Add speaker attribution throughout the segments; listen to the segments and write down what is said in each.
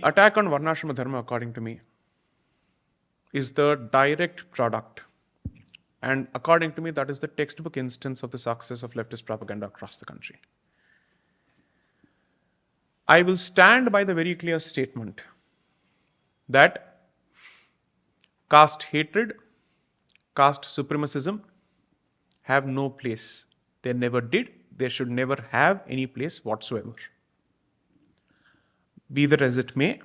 Speaker 1: Attack on Varnashrama Dharma, according to me, is the direct product. And according to me, that is the textbook instance of the success of leftist propaganda across the country. I will stand by the very clear statement that caste hatred, caste supremacism have no place. They never did. They should never have any place whatsoever. Be that as it may,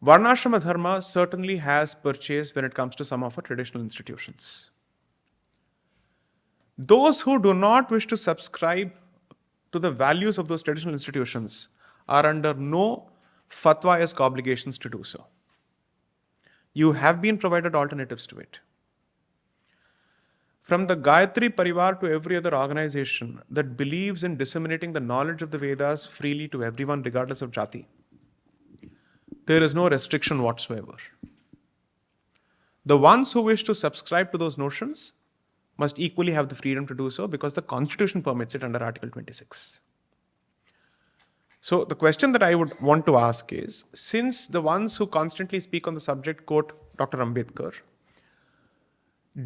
Speaker 1: Varnashrama Dharma certainly has purchase when it comes to some of our traditional institutions. Those who do not wish to subscribe to the values of those traditional institutions are under no fatwa-esque obligations to do so. You have been provided alternatives to it. From the Gayatri Parivar to every other organization that believes in disseminating the knowledge of the Vedas freely to everyone regardless of jati, there is no restriction whatsoever. The ones who wish to subscribe to those notions must equally have the freedom to do so because the Constitution permits it under Article 26. So the question that I would want to ask is, since the ones who constantly speak on the subject quote Dr. Ambedkar,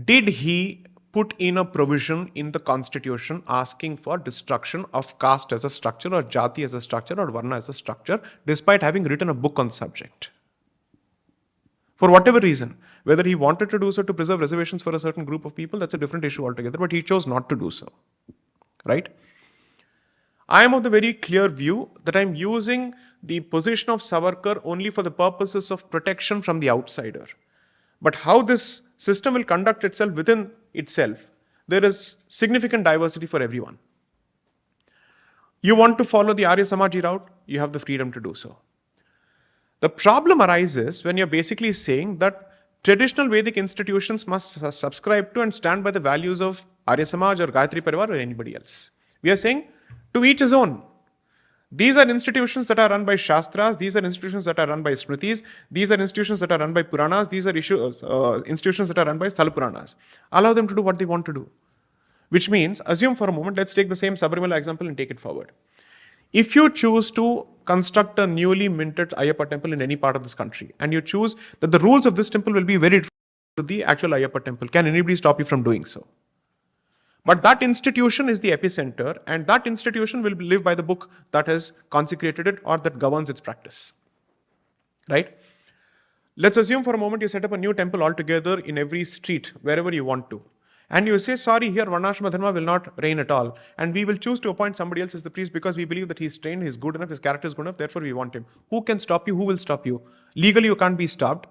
Speaker 1: did he put in a provision in the Constitution asking for destruction of caste as a structure or jati as a structure or varna as a structure, despite having written a book on the subject? For whatever reason, whether he wanted to do so to preserve reservations for a certain group of people, that's a different issue altogether, but he chose not to do so, right? I am of the very clear view that I'm using the position of Savarkar only for the purposes of protection from the outsider. But how this system will conduct itself within itself, there is significant diversity for everyone. You want to follow the Arya Samaji route, you have the freedom to do so. The problem arises when you're basically saying that traditional Vedic institutions must subscribe to and stand by the values of Arya Samaj or Gayatri Parivar or anybody else. We are saying, to each his own. These are institutions that are run by Shastras, these are institutions that are run by Smritis, these are institutions that are run by Puranas, these are institutions that are run by Sthala Puranas. Allow them to do what they want to do. Which means, assume for a moment, let's take the same Sabarimala example and take it forward. If you choose to construct a newly minted Ayyappa temple in any part of this country, and you choose that the rules of this temple will be very different to the actual Ayyappa temple, can anybody stop you from doing so? But that institution is the epicenter, and that institution will live by the book that has consecrated it or that governs its practice. Right? Let's assume for a moment you set up a new temple altogether in every street, wherever you want to. And you say, sorry, here Varnashrama Dharma will not reign at all. And we will choose to appoint somebody else as the priest because we believe that he's trained, he's good enough, his character is good enough, therefore we want him. Who can stop you? Who will stop you? Legally, you can't be stopped.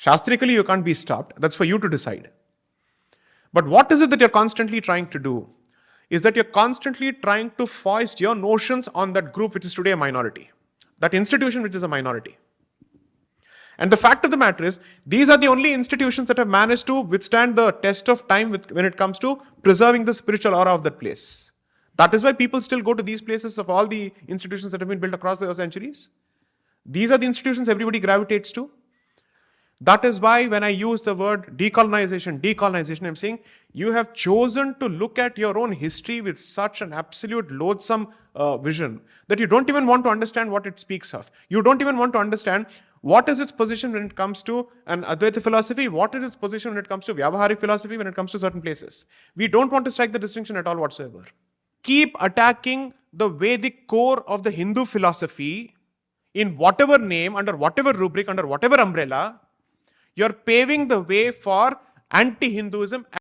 Speaker 1: Shastrically, you can't be stopped. That's for you to decide. But what is it that you're constantly trying to do? Is that you're constantly trying to foist your notions on that group which is today a minority. That institution which is a minority. And the fact of the matter is, these are the only institutions that have managed to withstand the test of time when it comes to preserving the spiritual aura of that place. That is why people still go to these places of all the institutions that have been built across the centuries. These are the institutions everybody gravitates to. That is why when I use the word decolonization, I'm saying you have chosen to look at your own history with such an absolute loathsome vision that you don't even want to understand what it speaks of. You don't even want to understand what is its position when it comes to an Advaita philosophy, what is its position when it comes to Vyavaharik philosophy, when it comes to certain places. We don't want to strike the distinction at all whatsoever. Keep attacking the Vedic core of the Hindu philosophy in whatever name, under whatever rubric, under whatever umbrella. You're paving the way for anti-Hinduism